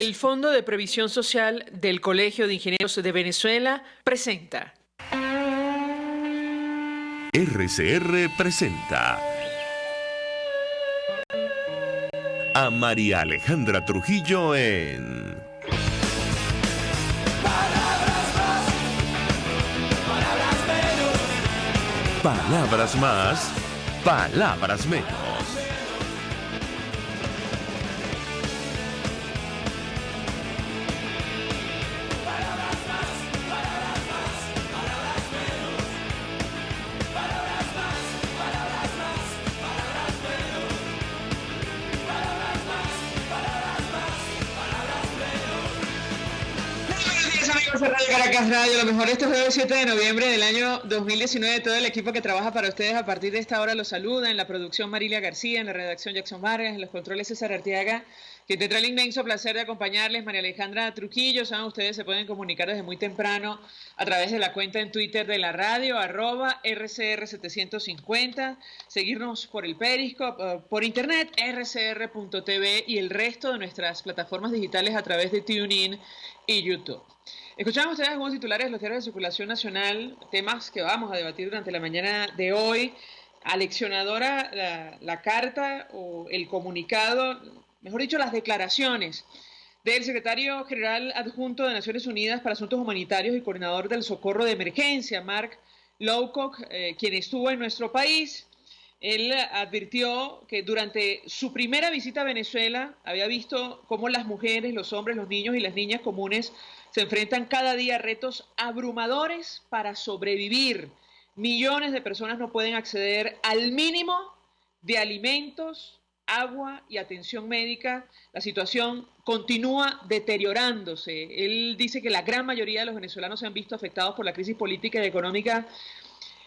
El Fondo de Previsión Social del Colegio de Ingenieros de Venezuela presenta. RCR presenta a María Alejandra Trujillo en Palabras más, palabras menos. Radio Caracas Radio, lo mejor este jueves 7 de noviembre del año 2019. Todo el equipo que trabaja para ustedes a partir de esta hora los saluda. En la producción Marilia García, en la redacción Jackson Vargas, en los controles César Arteaga, que tendrá el inmenso placer de acompañarles, María Alejandra Trujillo. Saben, ustedes se pueden comunicar desde muy temprano a través de la cuenta en Twitter de la radio, @RCR750, seguirnos por el Periscope, por internet, rcr.tv y el resto de nuestras plataformas digitales a través de TuneIn y YouTube. Escuchamos ustedes algunos titulares de los diarios de circulación nacional, temas que vamos a debatir durante la mañana de hoy. Aleccionadora la carta o el comunicado, mejor dicho, las declaraciones del secretario general adjunto de Naciones Unidas para Asuntos Humanitarios y coordinador del socorro de emergencia, Mark Lowcock, quien estuvo en nuestro país. Él advirtió que durante su primera visita a Venezuela había visto cómo las mujeres, los hombres, los niños y las niñas comunes se enfrentan cada día a retos abrumadores para sobrevivir. Millones de personas no pueden acceder al mínimo de alimentos, agua y atención médica. La situación continúa deteriorándose. Él dice que la gran mayoría de los venezolanos se han visto afectados por la crisis política y económica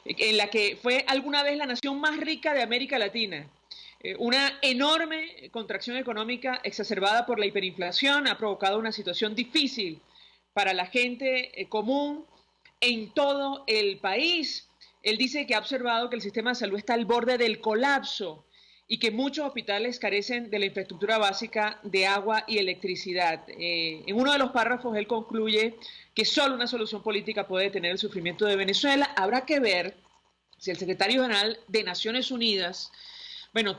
en la que fue alguna vez la nación más rica de América Latina. Una enorme contracción económica exacerbada por la hiperinflación ha provocado una situación difícil para la gente común en todo el país. Él dice que ha observado que el sistema de salud está al borde del colapso y que muchos hospitales carecen de la infraestructura básica de agua y electricidad. En uno de los párrafos él concluye que solo una solución política puede detener el sufrimiento de Venezuela. Habrá que ver si el secretario general de Naciones Unidas,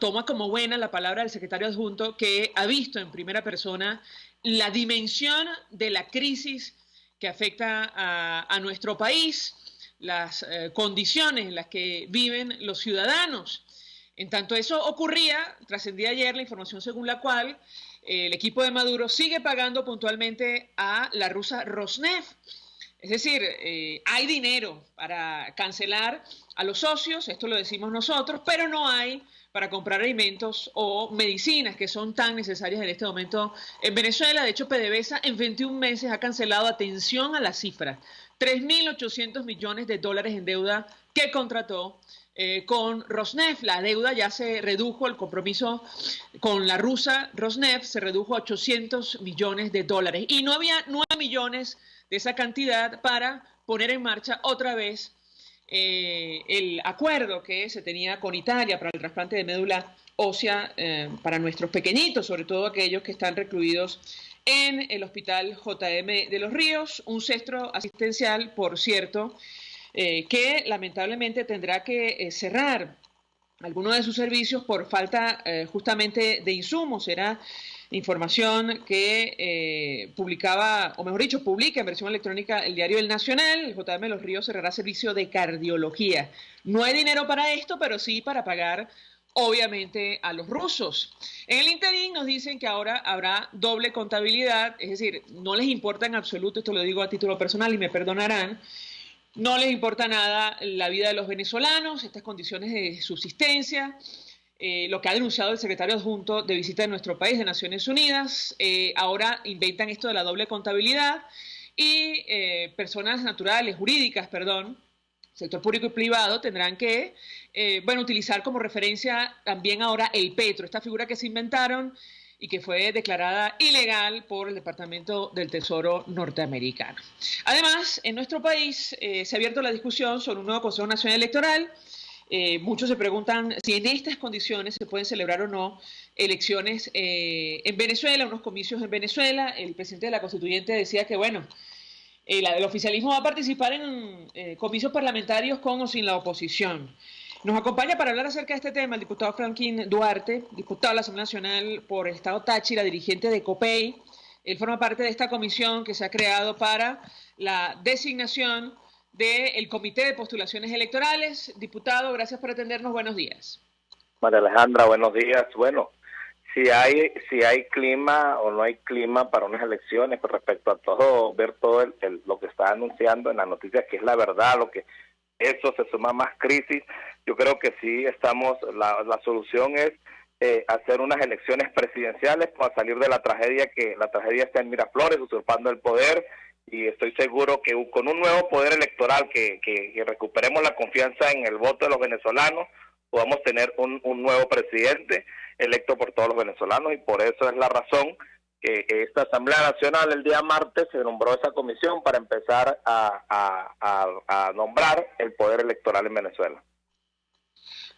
toma como buena la palabra del secretario adjunto, que ha visto en primera persona la dimensión de la crisis que afecta a nuestro país, las condiciones en las que viven los ciudadanos. En tanto eso ocurría, trascendía ayer la información según la cual el equipo de Maduro sigue pagando puntualmente a la rusa Rosneft. Es decir, hay dinero para cancelar a los socios, esto lo decimos nosotros, pero no hay para comprar alimentos o medicinas que son tan necesarias en este momento en Venezuela. De hecho, PDVSA en 21 meses ha cancelado, atención a la cifra, 3.800 millones de dólares en deuda que contrató con Rosneft. La deuda ya se redujo, el compromiso con la rusa Rosneft se redujo a 800 millones de dólares y no había 9 millones de esa cantidad para poner en marcha otra vez el acuerdo que se tenía con Italia para el trasplante de médula ósea para nuestros pequeñitos, sobre todo aquellos que están recluidos en el hospital JM de Los Ríos, un centro asistencial, por cierto, que lamentablemente tendrá que cerrar algunos de sus servicios por falta justamente de insumos. Era información que publicaba, o mejor dicho, publica en versión electrónica el diario El Nacional. El JM de Los Ríos cerrará servicio de cardiología. No hay dinero para esto, pero sí para pagar, obviamente, a los rusos. En el interín nos dicen que ahora habrá doble contabilidad, es decir, no les importa en absoluto, esto lo digo a título personal y me perdonarán, no les importa nada la vida de los venezolanos, estas condiciones de subsistencia, lo que ha denunciado el secretario adjunto de visita de nuestro país, de Naciones Unidas. Ahora inventan esto de la doble contabilidad y personas naturales, jurídicas, sector público y privado, tendrán que utilizar como referencia también ahora el petro, esta figura que se inventaron y que fue declarada ilegal por el Departamento del Tesoro norteamericano. Además, en nuestro país se ha abierto la discusión sobre un nuevo Consejo Nacional Electoral Muchos se preguntan si en estas condiciones se pueden celebrar o no elecciones en Venezuela, unos comicios en Venezuela. El presidente de la Constituyente decía que, bueno, el oficialismo va a participar en comicios parlamentarios con o sin la oposición. Nos acompaña para hablar acerca de este tema el diputado Franklin Duarte, diputado de la Asamblea Nacional por el Estado Táchira, dirigente de COPEI. Él forma parte de esta comisión que se ha creado para la designación del Comité de Postulaciones Electorales. Diputado, gracias por atendernos. Buenos días. María Alejandra, buenos días. Bueno, si hay clima o no hay clima para unas elecciones, con respecto a todo, ver todo lo que está anunciando en las noticias, que es la verdad, lo que eso se suma más crisis. Yo creo que sí estamos, la solución es hacer unas elecciones presidenciales para salir de la tragedia, que la tragedia está en Miraflores, usurpando el poder, y estoy seguro que con un nuevo poder electoral, que recuperemos la confianza en el voto de los venezolanos, podamos tener un nuevo presidente electo por todos los venezolanos, y por eso es la razón que esta Asamblea Nacional el día martes se nombró esa comisión para empezar a nombrar el poder electoral en Venezuela.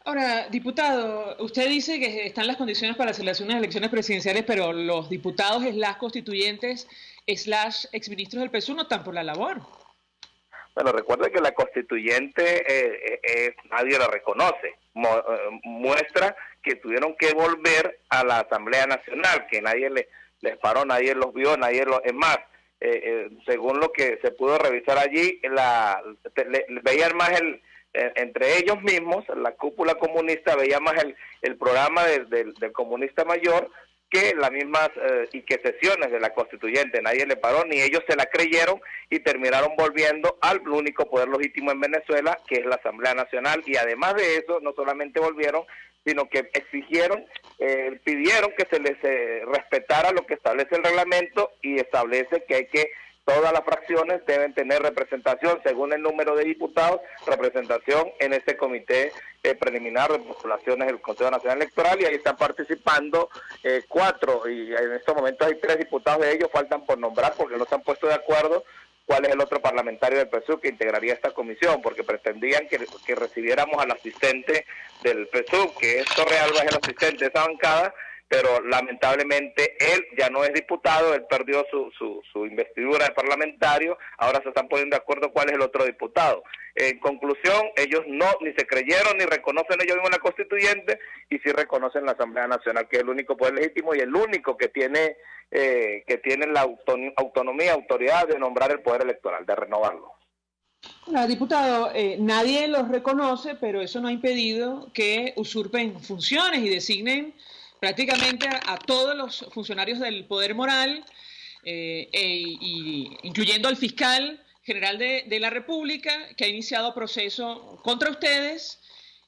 Ahora, diputado, usted dice que están las condiciones para hacer unas elecciones presidenciales, pero los diputados / constituyentes / exministros del PSUV no están por la labor. Bueno, recuerde que la constituyente nadie la reconoce. Muestra que tuvieron que volver a la Asamblea Nacional, que nadie les paró, nadie los vio, es más, según lo que se pudo revisar allí, veían más entre ellos mismos, la cúpula comunista veía más el programa del comunista mayor que las mismas y que sesiones de la constituyente. Nadie le paró, ni ellos se la creyeron, y terminaron volviendo al único poder legítimo en Venezuela, que es la Asamblea Nacional. Y además de eso, no solamente volvieron, sino que exigieron, pidieron que se les respetara lo que establece el reglamento, y establece que todas las fracciones deben tener representación, según el número de diputados, representación en este comité preliminar de postulaciones del Consejo Nacional Electoral, y ahí están participando 4, y en estos momentos hay 3 diputados de ellos, faltan por nombrar porque no se han puesto de acuerdo cuál es el otro parlamentario del PSUV que integraría esta comisión, porque pretendían que recibiéramos al asistente del PSUV, que es Torre Alba, es el asistente de esa bancada, pero lamentablemente él ya no es diputado, él perdió su investidura de parlamentario, ahora se están poniendo de acuerdo cuál es el otro diputado. En conclusión, ellos ni se creyeron ni reconocen ellos mismos la constituyente, y sí reconocen la Asamblea Nacional, que es el único poder legítimo y el único que tiene la autonomía, autoridad de nombrar el poder electoral, de renovarlo. Diputado, nadie los reconoce, pero eso no ha impedido que usurpen funciones y designen prácticamente a todos los funcionarios del poder moral, incluyendo al fiscal general de la República, que ha iniciado proceso contra ustedes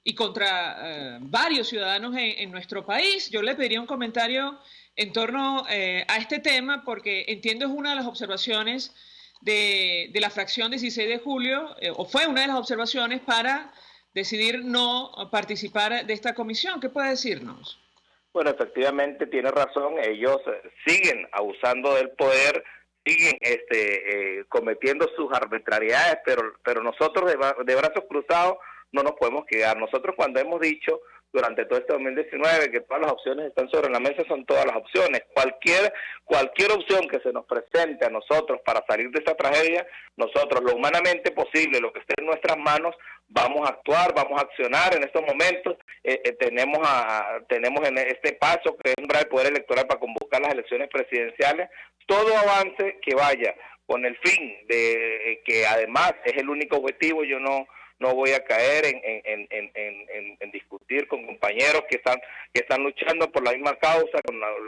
y contra varios ciudadanos en nuestro país. Yo le pediría un comentario en torno a este tema, porque entiendo es una de las observaciones de la fracción 16 de julio, o fue una de las observaciones para decidir no participar de esta comisión. ¿Qué puede decirnos? Bueno, efectivamente tiene razón, ellos siguen abusando del poder, siguen cometiendo sus arbitrariedades, pero nosotros de brazos cruzados no nos podemos quedar. Nosotros, cuando hemos dicho durante todo este 2019 que todas las opciones están sobre la mesa, son todas las opciones. Cualquier opción que se nos presente a nosotros para salir de esta tragedia, nosotros, lo humanamente posible, lo que esté en nuestras manos, vamos a actuar, vamos a accionar. En estos momentos tenemos en este paso que es nombrar el poder electoral para convocar las elecciones presidenciales. Todo avance que vaya con el fin de que además es el único objetivo. Yo no voy a caer en discutir con compañeros que están luchando por la misma causa,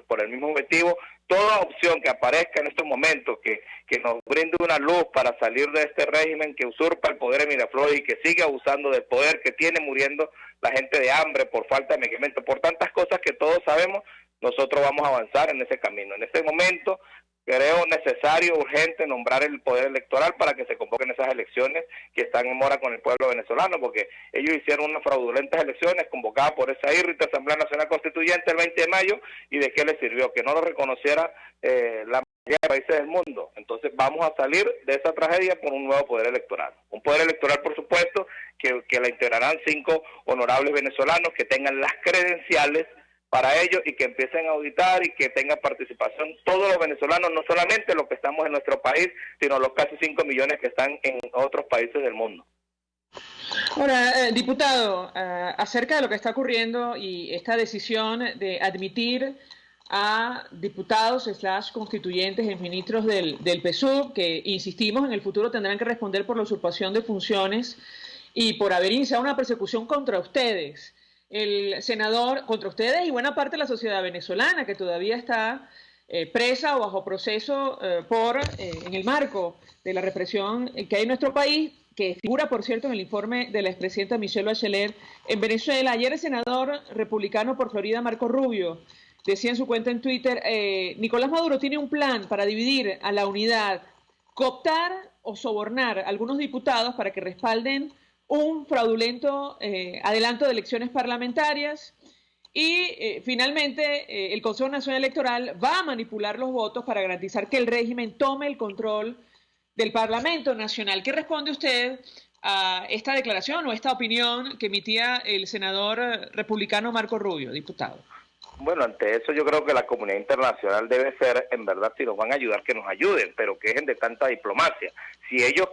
por el mismo objetivo. Toda opción que aparezca en estos momentos que nos brinde una luz para salir de este régimen que usurpa el poder en Miraflores y que sigue abusando del poder, que tiene muriendo la gente de hambre por falta de medicamentos, por tantas cosas que todos sabemos, nosotros vamos a avanzar en ese camino. En este momento creo necesario, urgente, nombrar el poder electoral para que se convoquen esas elecciones que están en mora con el pueblo venezolano, porque ellos hicieron unas fraudulentas elecciones convocadas por esa irrita Asamblea Nacional Constituyente el 20 de mayo, y ¿de qué les sirvió? Que no lo reconociera la mayoría de países del mundo. Entonces vamos a salir de esa tragedia por un nuevo poder electoral, un Un poder electoral, por supuesto, que la integrarán 5 honorables venezolanos que tengan las credenciales para ello y que empiecen a auditar y que tengan participación todos los venezolanos, no solamente los que estamos en nuestro país, sino los casi 5 millones que están en otros países del mundo. Ahora, diputado, acerca de lo que está ocurriendo y esta decisión de admitir a diputados / constituyentes y ministros del PSUV, que insistimos en el futuro tendrán que responder por la usurpación de funciones y por haber iniciado una persecución contra ustedes. El senador, contra ustedes y buena parte de la sociedad venezolana que todavía está presa o bajo proceso en el marco de la represión que hay en nuestro país, que figura, por cierto, en el informe de la expresidenta Michelle Bachelet en Venezuela. Ayer el senador republicano por Florida, Marco Rubio, decía en su cuenta en Twitter, Nicolás Maduro tiene un plan para dividir a la unidad, cooptar o sobornar a algunos diputados para que respalden un fraudulento adelanto de elecciones parlamentarias y finalmente el Consejo Nacional Electoral va a manipular los votos para garantizar que el régimen tome el control del Parlamento Nacional. ¿Qué responde usted a esta declaración o esta opinión que emitía el senador republicano Marco Rubio, diputado? Bueno, ante eso yo creo que la comunidad internacional debe ser, en verdad, si nos van a ayudar, que nos ayuden, pero que dejen de tanta diplomacia. Si ellos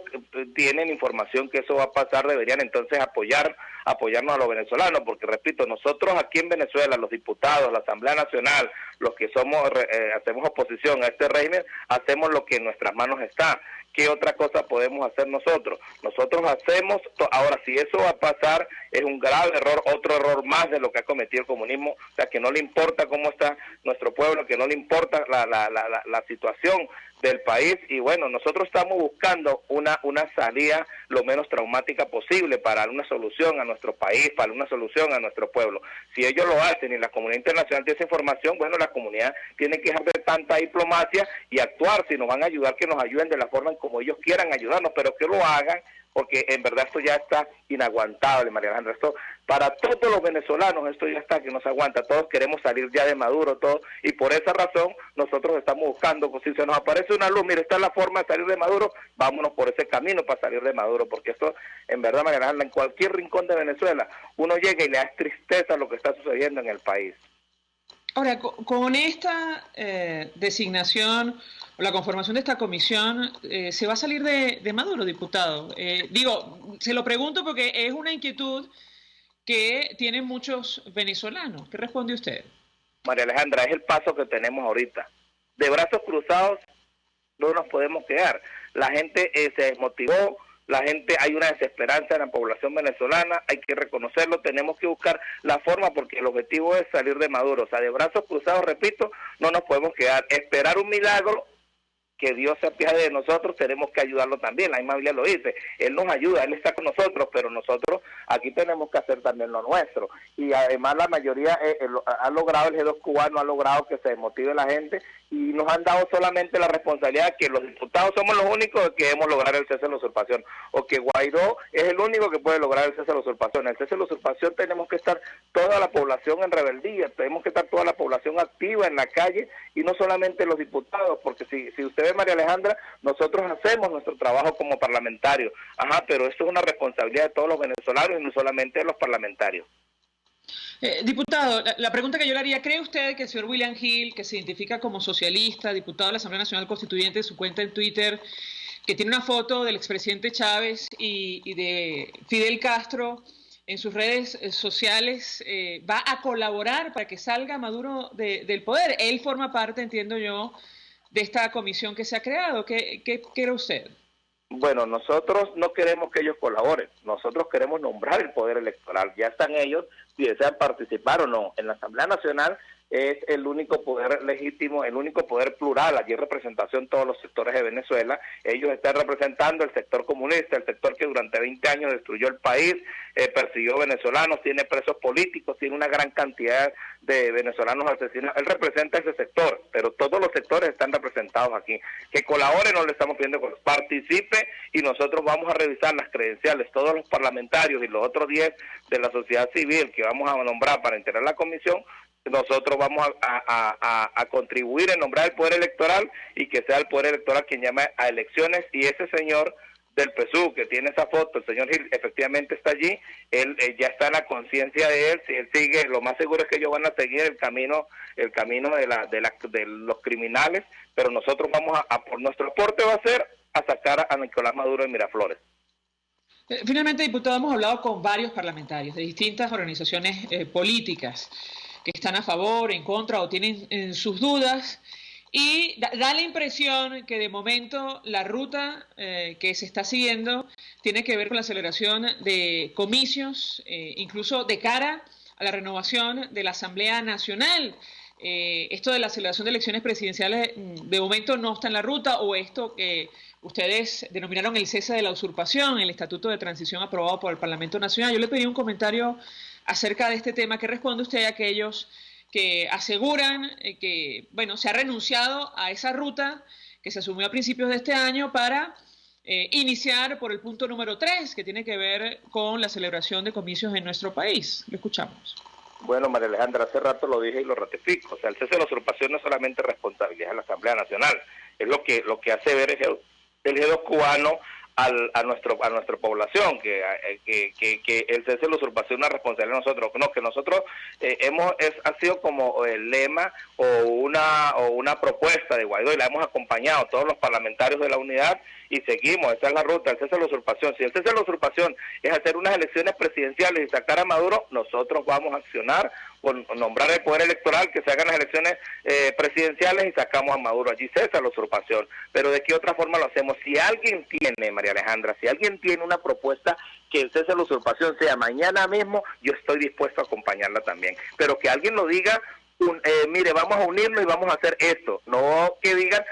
tienen información que eso va a pasar, deberían entonces apoyarnos a los venezolanos, porque repito, nosotros aquí en Venezuela, los diputados, la Asamblea Nacional, los que hacemos oposición a este régimen, hacemos lo que en nuestras manos está. ¿Qué otra cosa podemos hacer nosotros? Nosotros hacemos, ahora si eso va a pasar, es un grave error, otro error más de lo que ha cometido el comunismo, o sea, que no le importa cómo está nuestro pueblo, que no le importa la situación del país, y bueno, nosotros estamos buscando una salida lo menos traumática posible para dar una solución a nuestro país, para dar una solución a nuestro pueblo. Si ellos lo hacen y la comunidad internacional tiene esa información, bueno, la comunidad tiene que dejar de tanta diplomacia y actuar. Si nos van a ayudar, que nos ayuden de la forma en como ellos quieran ayudarnos, pero que lo hagan, porque en verdad esto ya está inaguantable, María Alejandra. Esto, para todos los venezolanos, esto ya está que no se aguanta. Todos queremos salir ya de Maduro, todos, y por esa razón nosotros estamos buscando, si se nos aparece una luz, mire, esta es la forma de salir de Maduro, vámonos por ese camino para salir de Maduro, porque esto, en verdad, María Alejandra, en cualquier rincón de Venezuela, uno llega y le da tristeza lo que está sucediendo en el país. Ahora, con esta designación o la conformación de esta comisión, ¿se va a salir de Maduro, diputado? Se lo pregunto porque es una inquietud que tienen muchos venezolanos. ¿Qué responde usted? María Alejandra, es el paso que tenemos ahorita. De brazos cruzados no nos podemos quedar. La gente se desmotivó. La gente, hay una desesperanza en la población venezolana, hay que reconocerlo, tenemos que buscar la forma porque el objetivo es salir de Maduro. O sea, de brazos cruzados, repito, no nos podemos quedar. Esperar un milagro, que Dios se apiade de nosotros, tenemos que ayudarlo también. La misma Biblia lo dice, Él nos ayuda, Él está con nosotros, pero nosotros aquí tenemos que hacer también lo nuestro. Y además la mayoría ha logrado, el G2 cubano ha logrado que se desmotive la gente y nos han dado solamente la responsabilidad que los diputados somos los únicos que debemos lograr el cese de la usurpación, o que Guaidó es el único que puede lograr el cese de la usurpación. El cese de la usurpación tenemos que estar toda la población en rebeldía, tenemos que estar toda la población activa en la calle y no solamente los diputados, porque si usted ve, María Alejandra, nosotros hacemos nuestro trabajo como parlamentarios, pero esto es una responsabilidad de todos los venezolanos y no solamente de los parlamentarios. Diputado, la pregunta que yo le haría, ¿cree usted que el señor William Hill, que se identifica como socialista, diputado de la Asamblea Nacional Constituyente, su cuenta en Twitter, que tiene una foto del expresidente Chávez y de Fidel Castro en sus redes sociales, va a colaborar para que salga Maduro del poder? Él forma parte, entiendo yo, de esta comisión que se ha creado. ¿Qué cree usted? Bueno, nosotros no queremos que ellos colaboren, nosotros queremos nombrar el poder electoral. Ya están ellos si desean participar o no. En la Asamblea Nacional es el único poder legítimo, el único poder plural. Allí hay representación de todos los sectores de Venezuela. Ellos están representando el sector comunista, el sector que durante 20 años destruyó el país, persiguió venezolanos, tiene presos políticos, tiene una gran cantidad de venezolanos asesinados. Él representa ese sector, pero todos los sectores están representados aquí. Que colabore, no le estamos pidiendo que participe, y nosotros vamos a revisar las credenciales, todos los parlamentarios y los otros 10 de la sociedad civil que vamos a nombrar para integrar la comisión. Nosotros vamos a contribuir en nombrar el poder electoral y que sea el poder electoral quien llame a elecciones, y ese señor del PSUV, que tiene esa foto, el señor Gil efectivamente está allí, él ya está en la conciencia de él, si él sigue, lo más seguro es que ellos van a seguir el camino de los criminales, pero nosotros vamos por nuestro aporte va a ser a sacar a Nicolás Maduro de Miraflores. Finalmente, diputado, hemos hablado con varios parlamentarios de distintas organizaciones políticas que están a favor, en contra o tienen sus dudas, y da la impresión que de momento la ruta que se está siguiendo tiene que ver con la celebración de comicios, incluso de cara a la renovación de la Asamblea Nacional. Esto de la celebración de elecciones presidenciales de momento no está en la ruta, o esto que ustedes denominaron el cese de la usurpación, el Estatuto de Transición aprobado por el Parlamento Nacional. Yo le pedí un comentario acerca de este tema. ¿Qué responde usted a aquellos que aseguran que, bueno, se ha renunciado a esa ruta que se asumió a principios de este año para iniciar por el punto número 3, que tiene que ver con la celebración de comicios en nuestro país? Lo escuchamos. Bueno, María Alejandra, hace rato lo dije y lo ratifico. O sea, el cese de la usurpación no es solamente responsabilidad de la Asamblea Nacional, es lo que hace ver el G2 cubano a nuestra población, que el cese de la usurpación es una responsabilidad de nosotros, no, que nosotros ha sido como el lema o una propuesta de Guaidó, y la hemos acompañado todos los parlamentarios de la unidad, y seguimos, esa es la ruta, el cese de la usurpación. Si el cese de la usurpación es hacer unas elecciones presidenciales y sacar a Maduro, nosotros vamos a accionar con nombrar el poder electoral, que se hagan las elecciones presidenciales y sacamos a Maduro. Allí cesa la usurpación. Pero ¿de qué otra forma lo hacemos? Si alguien tiene, María Alejandra, si alguien tiene una propuesta que el cese de la usurpación sea mañana mismo, yo estoy dispuesto a acompañarla también. Pero que alguien lo diga, mire, vamos a unirnos y vamos a hacer esto. No que digan,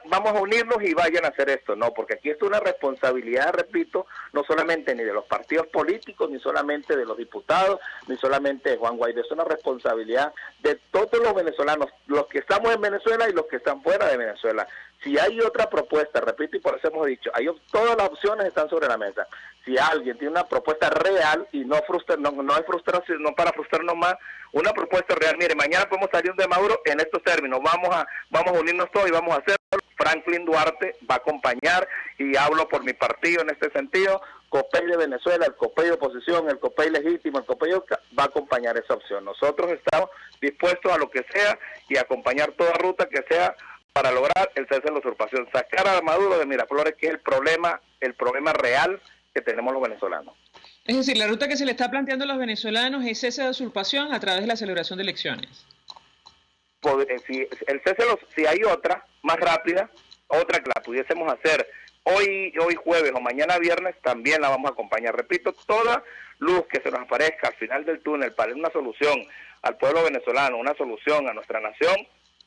vamos a unirnos y vayan a hacer esto. No, porque aquí es una responsabilidad, repito, no solamente ni de los partidos políticos, ni solamente de los diputados, ni solamente de Juan Guaidó. Es una responsabilidad de todos los venezolanos, los que estamos en Venezuela y los que están fuera de Venezuela. Si hay otra propuesta, repito, y por eso hemos dicho, todas las opciones están sobre la mesa. Si alguien tiene una propuesta real y no es frustración, no para frustrarnos más, una propuesta real, mire, mañana podemos salir de Maduro en estos términos, vamos a unirnos todos y vamos a hacerlo. Franklin Duarte va a acompañar, y hablo por mi partido en este sentido, COPEI de Venezuela, el COPEI de oposición, el COPEI legítimo, el COPEI va a acompañar esa opción. Nosotros estamos dispuestos a lo que sea y a acompañar toda ruta que sea para lograr el cese de la usurpación, sacar a Maduro de Miraflores, que es el problema real que tenemos los venezolanos. Es decir, la ruta que se le está planteando a los venezolanos es cese de usurpación a través de la celebración de elecciones. Si hay otra más rápida, otra que la pudiésemos hacer hoy jueves o mañana viernes, también la vamos a acompañar. Repito, toda luz que se nos aparezca al final del túnel para una solución al pueblo venezolano, una solución a nuestra nación,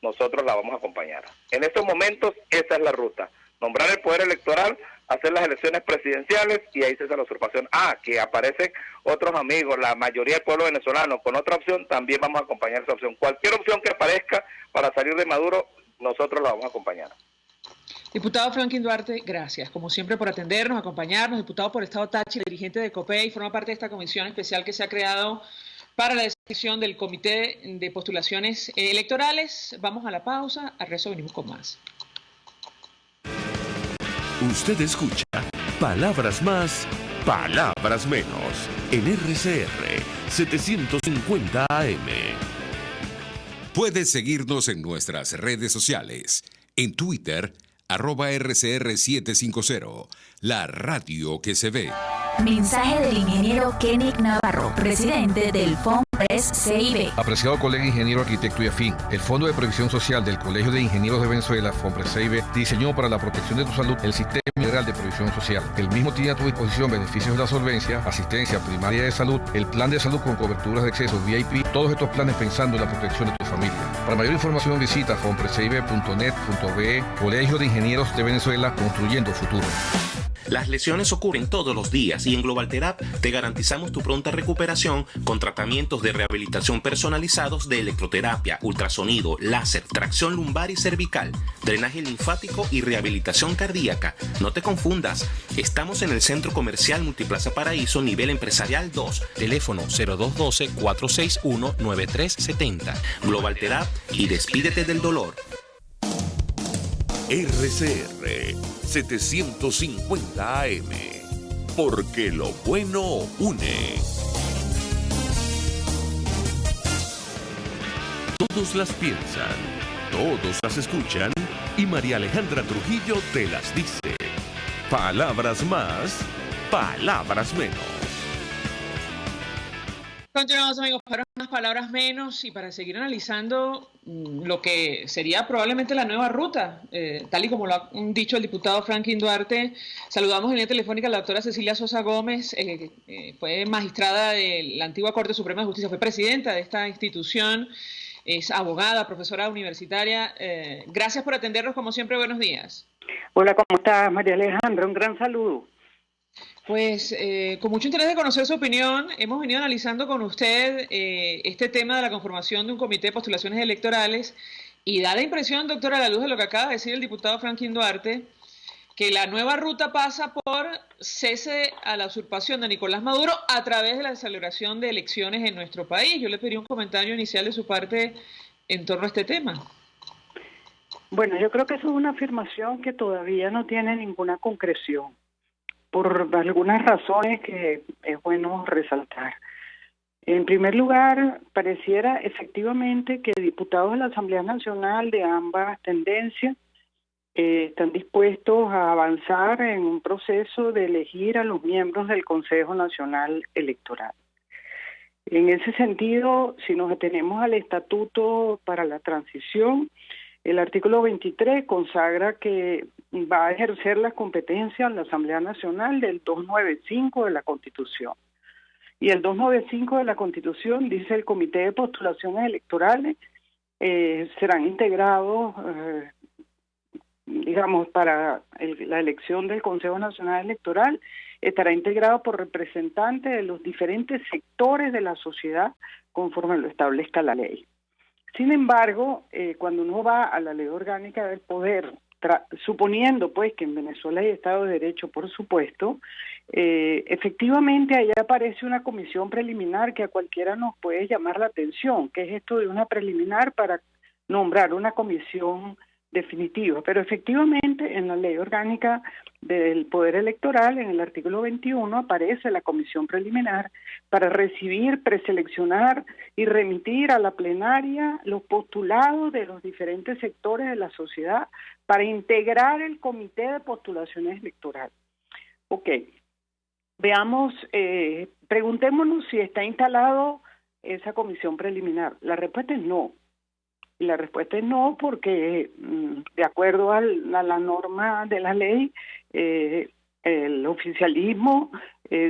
nosotros la vamos a acompañar. En estos momentos, esa es la ruta. Nombrar el poder electoral, hacer las elecciones presidenciales, y ahí cesa la usurpación. Que aparecen otros amigos, la mayoría del pueblo venezolano con otra opción, también vamos a acompañar esa opción. Cualquier opción que aparezca para salir de Maduro, nosotros la vamos a acompañar. Diputado Franklin Duarte, gracias, como siempre, por atendernos, acompañarnos. Diputado por Estado Táchira, dirigente de COPEI, forma parte de esta comisión especial que se ha creado para la decisión del Comité de Postulaciones Electorales. Vamos a la pausa, al resto venimos con más. Usted escucha Palabras Más, Palabras Menos, en RCR 750 AM. Puedes seguirnos en nuestras redes sociales. En Twitter, @RCR750, la radio que se ve. Mensaje del ingeniero Kenick Navarro, presidente del FOMPRES CIB. Apreciado colega ingeniero, arquitecto y afín, el Fondo de Previsión Social del Colegio de Ingenieros de Venezuela, FOMPRES CIB, diseñó para la protección de tu salud el Sistema Integral de Previsión Social. El mismo tiene a tu disposición beneficios de la solvencia, asistencia primaria de salud, el plan de salud con coberturas de acceso VIP, todos estos planes pensando en la protección de tu familia. Para mayor información visita fomprescib.net.be, Colegio de Ingenieros de Venezuela, construyendo futuro. Las lesiones ocurren todos los días y en GlobalTherap te garantizamos tu pronta recuperación con tratamientos de rehabilitación personalizados de electroterapia, ultrasonido, láser, tracción lumbar y cervical, drenaje linfático y rehabilitación cardíaca. No te confundas, estamos en el Centro Comercial Multiplaza Paraíso, nivel empresarial 2, teléfono 0212-461-9370. GlobalTherap y despídete del dolor. RCR 750 AM. Porque lo bueno une. Todos las piensan, todos las escuchan y María Alejandra Trujillo te las dice. Palabras más, palabras menos. Continuamos, amigos, para unas palabras menos y para seguir analizando lo que sería probablemente la nueva ruta, tal y como lo ha dicho el diputado Franklin Duarte. Saludamos en línea telefónica a la doctora Cecilia Sosa Gómez, fue magistrada de la antigua Corte Suprema de Justicia, fue presidenta de esta institución, es abogada, profesora universitaria. Gracias por atendernos, como siempre, buenos días. Hola, ¿cómo estás, María Alejandra? Un gran saludo. Pues con mucho interés de conocer su opinión, hemos venido analizando con usted este tema de la conformación de un comité de postulaciones electorales y da la impresión, doctora, a la luz de lo que acaba de decir el diputado Franklin Duarte, que la nueva ruta pasa por cese a la usurpación de Nicolás Maduro a través de la celebración de elecciones en nuestro país. Yo le pedí un comentario inicial de su parte en torno a este tema. Bueno, yo creo que eso es una afirmación que todavía no tiene ninguna concreción, por algunas razones que es bueno resaltar. En primer lugar, pareciera efectivamente que diputados de la Asamblea Nacional de ambas tendencias están dispuestos a avanzar en un proceso de elegir a los miembros del Consejo Nacional Electoral. En ese sentido, si nos atenemos al Estatuto para la Transición, el artículo 23 consagra que va a ejercer las competencias la Asamblea Nacional del 295 de la Constitución. Y el 295 de la Constitución dice el Comité de Postulaciones Electorales serán integrados, para la elección del Consejo Nacional Electoral, estará integrado por representantes de los diferentes sectores de la sociedad conforme lo establezca la ley. Sin embargo, cuando uno va a la Ley Orgánica del Poder, suponiendo pues que en Venezuela hay Estado de Derecho, por supuesto, efectivamente allá aparece una comisión preliminar que a cualquiera nos puede llamar la atención, que es esto de una preliminar para nombrar una comisión definitiva. Pero efectivamente en la Ley Orgánica del Poder Electoral, en el artículo 21, aparece la comisión preliminar para recibir, preseleccionar y remitir a la plenaria los postulados de los diferentes sectores de la sociedad para integrar el comité de postulaciones electorales. Ok, veamos, preguntémonos si está instalado esa comisión preliminar. La respuesta es no. Y la respuesta es no porque, de acuerdo a la norma de la ley, el oficialismo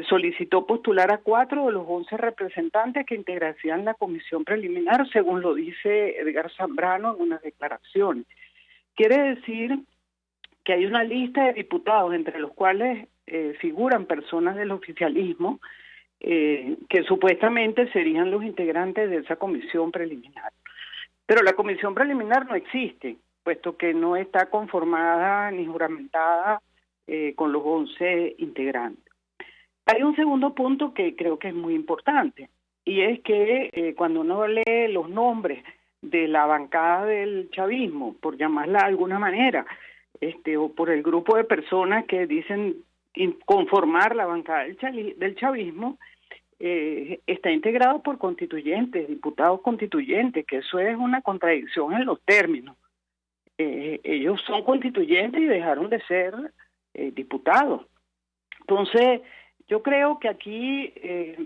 solicitó postular a 4 de los 11 representantes que integrarían la comisión preliminar, según lo dice Edgar Zambrano en unas declaraciones. Quiere decir que hay una lista de diputados, entre los cuales figuran personas del oficialismo, que supuestamente serían los integrantes de esa comisión preliminar. Pero la comisión preliminar no existe, puesto que no está conformada ni juramentada con los 11 integrantes. Hay un segundo punto que creo que es muy importante, y es que cuando uno lee los nombres de la bancada del chavismo, por llamarla de alguna manera, o por el grupo de personas que dicen conformar la bancada del chavismo, está integrado por constituyentes, diputados constituyentes, que eso es una contradicción en los términos. Ellos son constituyentes y dejaron de ser diputados. Entonces, yo creo que aquí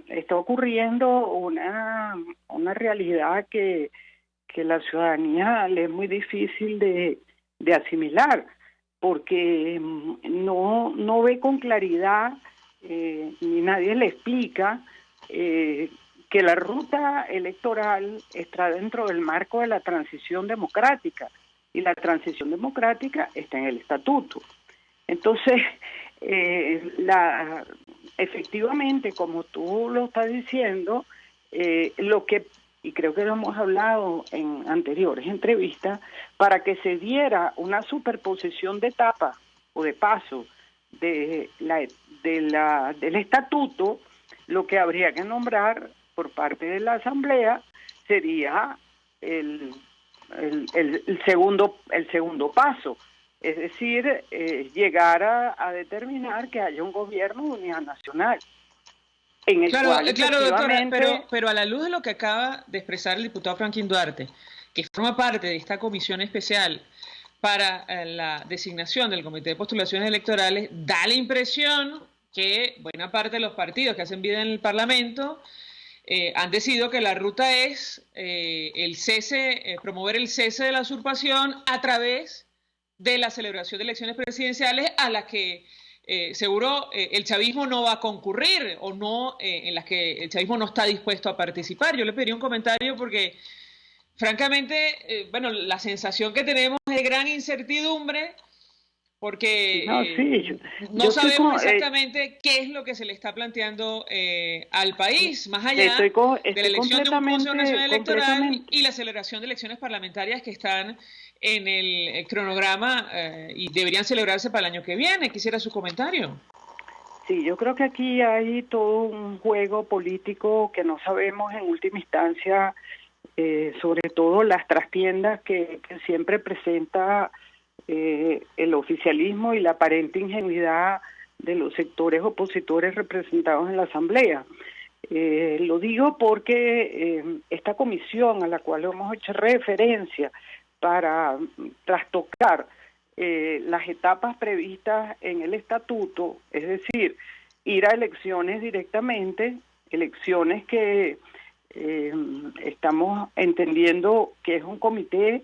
está ocurriendo una realidad que la ciudadanía le es muy difícil de asimilar, porque no ve con claridad, ni nadie le explica que la ruta electoral está dentro del marco de la transición democrática, y la transición democrática está en el estatuto. Entonces, efectivamente, como tú lo estás diciendo, y creo que lo hemos hablado en anteriores entrevistas, para que se diera una superposición de etapa o de paso del estatuto, lo que habría que nombrar por parte de la Asamblea sería el segundo paso, es decir, llegar a determinar que haya un gobierno de unidad nacional. En el cual, doctora, pero a la luz de lo que acaba de expresar el diputado Franklin Duarte, que forma parte de esta comisión especial para la designación del Comité de Postulaciones Electorales, da la impresión que buena parte de los partidos que hacen vida en el Parlamento han decidido que la ruta es promover el cese de la usurpación a través de la celebración de elecciones presidenciales a las que seguro el chavismo no va a concurrir o no en las que el chavismo no está dispuesto a participar. Yo le pediría un comentario porque francamente, la sensación que tenemos es de gran incertidumbre porque no sabemos exactamente qué es lo que se le está planteando al país, más allá de la elección de un Consejo Nacional Electoral y la celebración de elecciones parlamentarias que están en el cronograma y deberían celebrarse para el año que viene. Quisiera su comentario. Sí, yo creo que aquí hay todo un juego político que no sabemos en última instancia, sobre todo las trastiendas que siempre presenta el oficialismo y la aparente ingenuidad de los sectores opositores representados en la Asamblea. Lo digo porque esta comisión a la cual hemos hecho referencia para trastocar las etapas previstas en el estatuto, es decir, ir a elecciones directamente, elecciones que estamos entendiendo que es un comité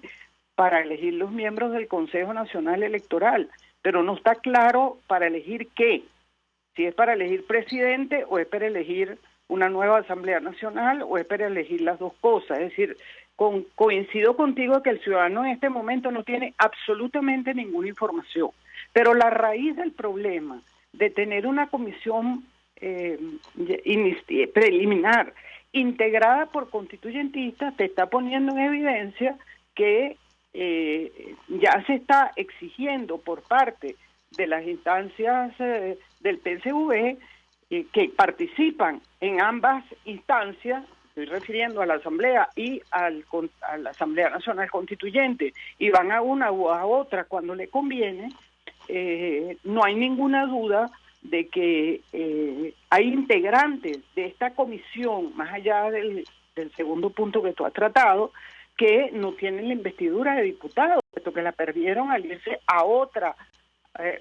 para elegir los miembros del Consejo Nacional Electoral, pero no está claro para elegir qué, si es para elegir presidente o es para elegir una nueva Asamblea Nacional o es para elegir las dos cosas. Es decir, coincido contigo que el ciudadano en este momento no tiene absolutamente ninguna información, pero la raíz del problema de tener una comisión preliminar integrada por constituyentistas te está poniendo en evidencia que ya se está exigiendo por parte de las instancias del PSV que participan en ambas instancias, estoy refiriendo a la Asamblea y a la Asamblea Nacional Constituyente, y van a una u a otra cuando le conviene. No hay ninguna duda de que hay integrantes de esta comisión, más allá del segundo punto que tú has tratado, que no tienen la investidura de diputados, puesto que la perdieron al irse a otra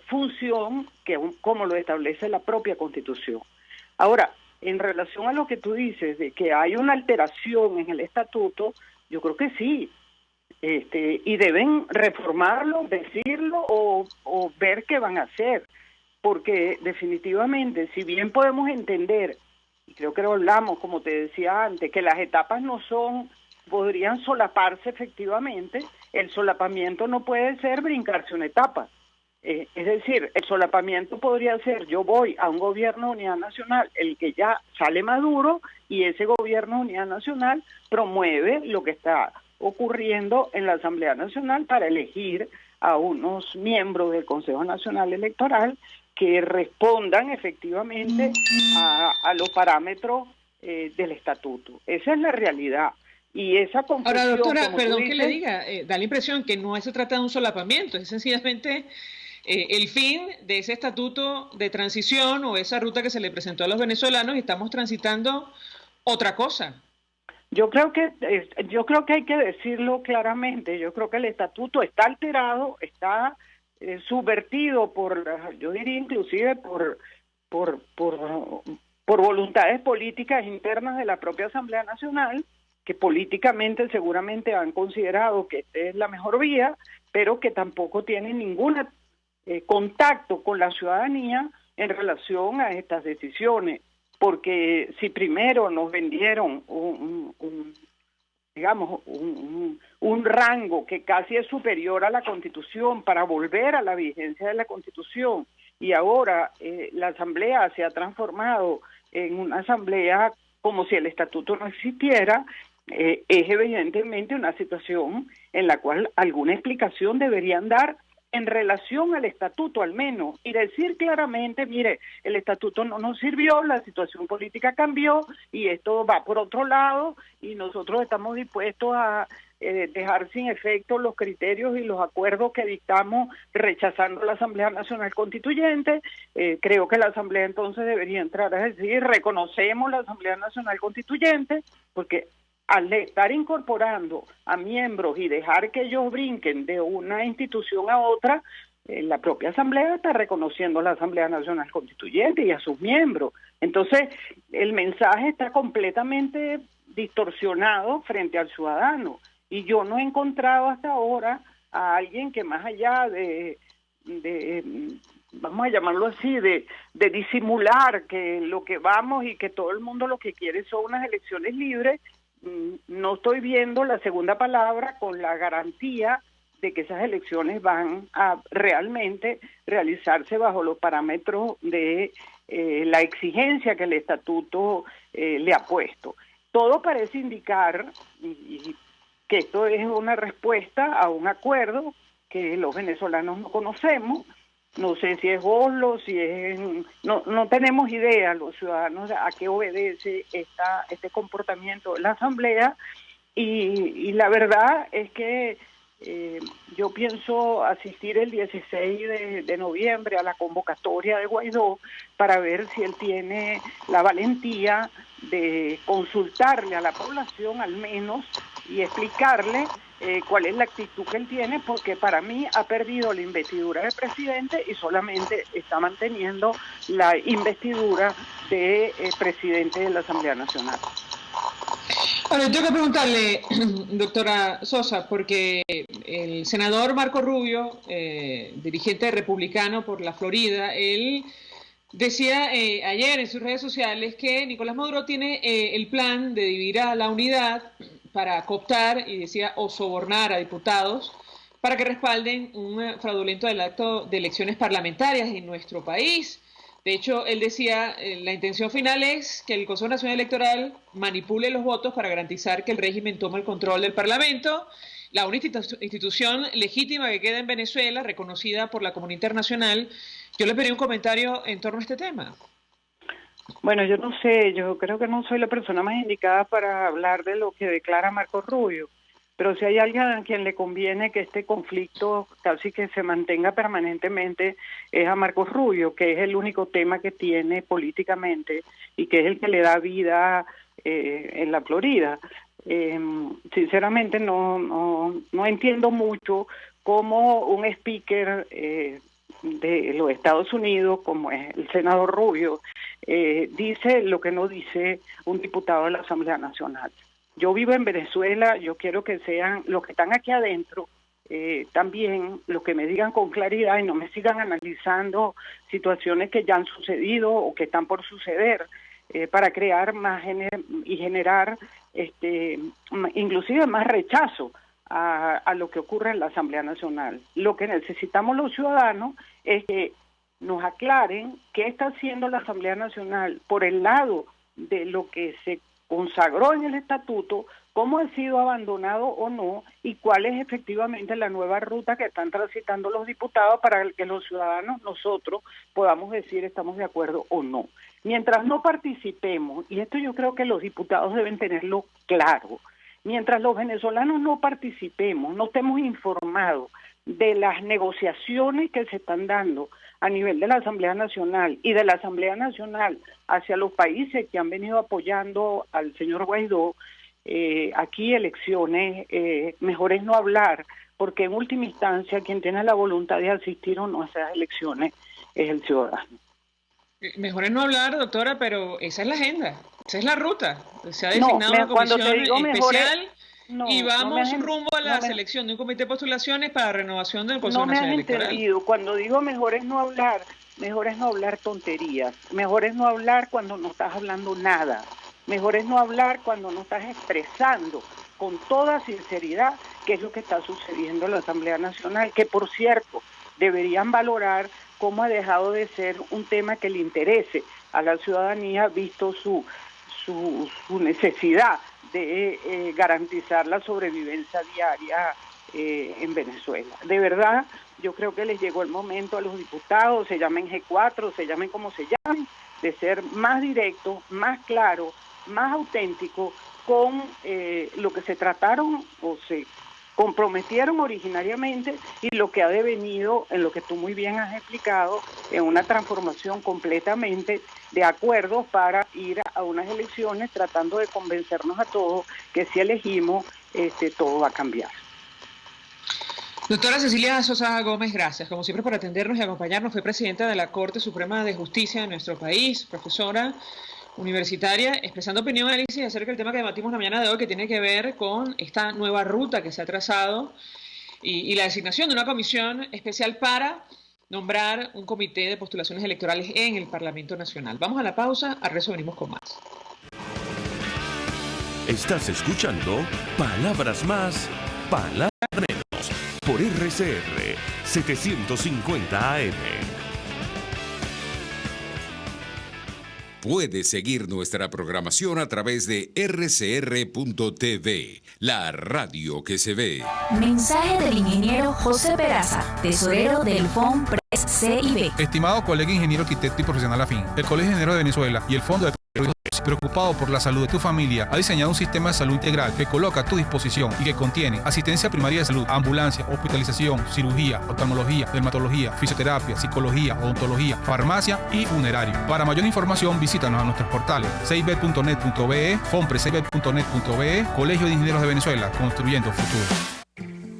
función que como lo establece la propia Constitución. Ahora, en relación a lo que tú dices de que hay una alteración en el estatuto, yo creo que sí, y deben reformarlo, decirlo o ver qué van a hacer, porque definitivamente, si bien podemos entender, y creo que lo hablamos, como te decía antes, que las etapas podrían solaparse efectivamente, el solapamiento no puede ser brincarse una etapa. Es decir, el solapamiento podría ser, yo voy a un gobierno de unidad nacional, el que ya sale Maduro, y ese gobierno de unidad nacional promueve lo que está ocurriendo en la Asamblea Nacional para elegir a unos miembros del Consejo Nacional Electoral que respondan efectivamente a los parámetros del estatuto. Esa es la realidad. Y esa confusión... Ahora, doctora, perdón que le diga, da la impresión que no se trata de un solapamiento, es sencillamente el fin de ese estatuto de transición o esa ruta que se le presentó a los venezolanos y estamos transitando otra cosa. Yo creo que hay que decirlo claramente. Yo creo que el estatuto está alterado, está subvertido yo diría inclusive por voluntades políticas internas de la propia Asamblea Nacional, que políticamente seguramente han considerado que esta es la mejor vía, pero que tampoco tienen ningún contacto con la ciudadanía en relación a estas decisiones. Porque si primero nos vendieron un rango que casi es superior a la Constitución para volver a la vigencia de la Constitución, y ahora la Asamblea se ha transformado en una Asamblea como si el Estatuto no existiera, es evidentemente una situación en la cual alguna explicación deberían dar en relación al estatuto al menos, y decir claramente, mire, el estatuto no nos sirvió, la situación política cambió y esto va por otro lado y nosotros estamos dispuestos a dejar sin efecto los criterios y los acuerdos que dictamos rechazando la Asamblea Nacional Constituyente. Creo que la Asamblea entonces debería entrar a decir, reconocemos la Asamblea Nacional Constituyente, porque al estar incorporando a miembros y dejar que ellos brinquen de una institución a otra, la propia Asamblea está reconociendo a la Asamblea Nacional Constituyente y a sus miembros. Entonces, el mensaje está completamente distorsionado frente al ciudadano. Y yo no he encontrado hasta ahora a alguien que más allá de vamos a llamarlo así, de disimular que lo que vamos y que todo el mundo lo que quiere son unas elecciones libres, no estoy viendo la segunda palabra con la garantía de que esas elecciones van a realmente realizarse bajo los parámetros de la exigencia que el estatuto le ha puesto. Todo parece indicar que esto es una respuesta a un acuerdo que los venezolanos no conocemos. No sé si es Oslo, si es... No tenemos idea los ciudadanos a qué obedece este comportamiento de la Asamblea y la verdad es que yo pienso asistir el 16 de noviembre a la convocatoria de Guaidó para ver si él tiene la valentía de consultarle a la población al menos y explicarle cuál es la actitud que él tiene, porque para mí ha perdido la investidura de presidente y solamente está manteniendo la investidura de presidente de la Asamblea Nacional. Ahora, tengo que preguntarle, doctora Sosa, porque el senador Marco Rubio, dirigente republicano por la Florida, él decía ayer en sus redes sociales que Nicolás Maduro tiene el plan de dividir a la unidad para cooptar, y decía, o sobornar a diputados para que respalden un fraudulento acto de elecciones parlamentarias en nuestro país. De hecho, él decía, la intención final es que el Consejo Nacional Electoral manipule los votos para garantizar que el régimen tome el control del Parlamento, la única institución legítima que queda en Venezuela, reconocida por la comunidad internacional. Yo le pedí un comentario en torno a este tema. Bueno, yo no sé, yo creo que no soy la persona más indicada para hablar de lo que declara Marco Rubio, pero si hay alguien a quien le conviene que este conflicto casi que se mantenga permanentemente es a Marco Rubio, que es el único tema que tiene políticamente y que es el que le da vida en la Florida. Sinceramente no entiendo mucho cómo un speaker de los Estados Unidos, como es el senador Rubio, dice lo que no dice un diputado de la Asamblea Nacional. Yo vivo en Venezuela, yo quiero que sean los que están aquí adentro, también los que me digan con claridad y no me sigan analizando situaciones que ya han sucedido o que están por suceder, para crear más y generar inclusive más rechazo a lo que ocurre en la Asamblea Nacional. Lo que necesitamos los ciudadanos es que nos aclaren qué está haciendo la Asamblea Nacional por el lado de lo que se consagró en el estatuto, cómo ha sido abandonado o no, y cuál es efectivamente la nueva ruta que están transitando los diputados para que los ciudadanos, nosotros, podamos decir estamos de acuerdo o no. Mientras no participemos, y esto yo creo que los diputados deben tenerlo claro, mientras los venezolanos no participemos, no estemos informados de las negociaciones que se están dando a nivel de la Asamblea Nacional y de la Asamblea Nacional hacia los países que han venido apoyando al señor Guaidó, aquí elecciones, mejor es no hablar, porque en última instancia quien tiene la voluntad de asistir o no a esas elecciones es el ciudadano. Mejor es no hablar, doctora, pero esa es la agenda, esa es la ruta. Se ha designado una comisión especial y vamos rumbo a la selección de un comité de postulaciones para renovación del Consejo Nacional Electoral. No me has entendido. Cuando digo mejor es no hablar tonterías. Mejor es no hablar cuando no estás hablando nada. Mejor es no hablar cuando no estás expresando con toda sinceridad qué es lo que está sucediendo en la Asamblea Nacional, que por cierto deberían valorar cómo ha dejado de ser un tema que le interese a la ciudadanía, visto su necesidad de garantizar la sobrevivencia diaria en Venezuela. De verdad, yo creo que les llegó el momento a los diputados, se llamen G4, se llamen como se llamen, de ser más directos, más claros, más auténticos con lo que se trataron o se comprometieron originariamente y lo que ha devenido, en lo que tú muy bien has explicado, en una transformación completamente de acuerdos para ir a unas elecciones tratando de convencernos a todos que si elegimos, todo va a cambiar. Doctora Cecilia Sosa Gómez, gracias como siempre por atendernos y acompañarnos. Fue presidenta de la Corte Suprema de Justicia de nuestro país, profesora universitaria, expresando opinión y análisis acerca del tema que debatimos la mañana de hoy, que tiene que ver con esta nueva ruta que se ha trazado y la designación de una comisión especial para nombrar un comité de postulaciones electorales en el Parlamento Nacional. Vamos a la pausa, al resto venimos con más. Estás escuchando Palabras Más, Palabras Menos, por RCR 750 AM. Puedes seguir nuestra programación a través de rcr.tv, la radio que se ve. Mensaje del ingeniero José Peraza, tesorero del FOMPRES CIB. Estimado colega ingeniero, arquitecto y profesional afín, el Colegio de Ingenieros de Venezuela y el Fondo de preocupado por la salud de tu familia, ha diseñado un sistema de salud integral que coloca a tu disposición y que contiene asistencia primaria de salud, ambulancia, hospitalización, cirugía, oftalmología, dermatología, fisioterapia, psicología, odontología, farmacia y funerario. Para mayor información, visítanos a nuestros portales 6b.net.be, fompre6b.net.be, Colegio de Ingenieros de Venezuela, construyendo futuro.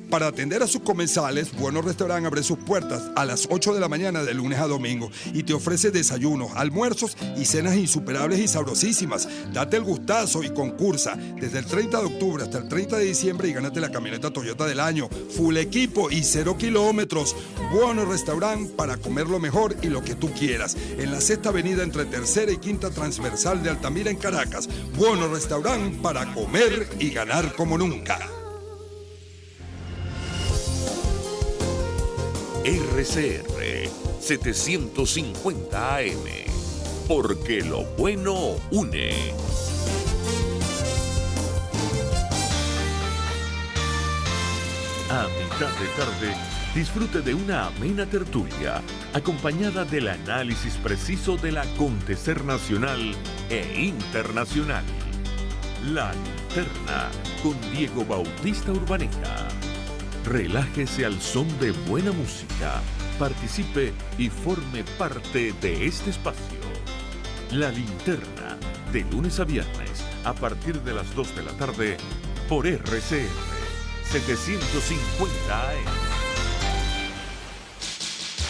Para atender a sus comensales, Bueno Restaurant abre sus puertas a las 8 de la mañana de lunes a domingo y te ofrece desayunos, almuerzos y cenas insuperables y sabrosísimas. Date el gustazo y concursa desde el 30 de octubre hasta el 30 de diciembre y gánate la camioneta Toyota del año. Full equipo y 0 kilómetros. Bueno Restaurant para comer lo mejor y lo que tú quieras. En la sexta avenida entre tercera y quinta transversal de Altamira en Caracas. Bueno Restaurant para comer y ganar como nunca. RCR 750 AM, porque lo bueno une. A mitad de tarde, disfrute de una amena tertulia, acompañada del análisis preciso del acontecer nacional e internacional. La Linterna, con Diego Bautista Urbaneta. Relájese al son de buena música, participe y forme parte de este espacio. La Linterna, de lunes a viernes, a partir de las 2 de la tarde, por RCR 750 AM.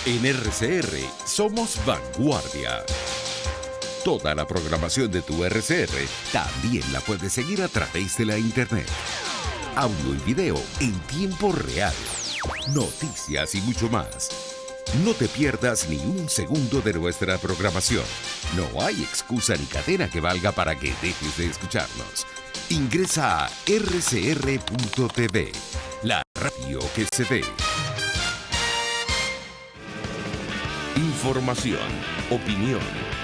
En RCR somos vanguardia. Toda la programación de tu RCR también la puedes seguir a través de la internet. Audio y video en tiempo real, noticias y mucho más. No te pierdas ni un segundo de nuestra programación. No hay excusa ni cadena que valga para que dejes de escucharnos. Ingresa a rcr.tv, la radio que se ve. Información, opinión,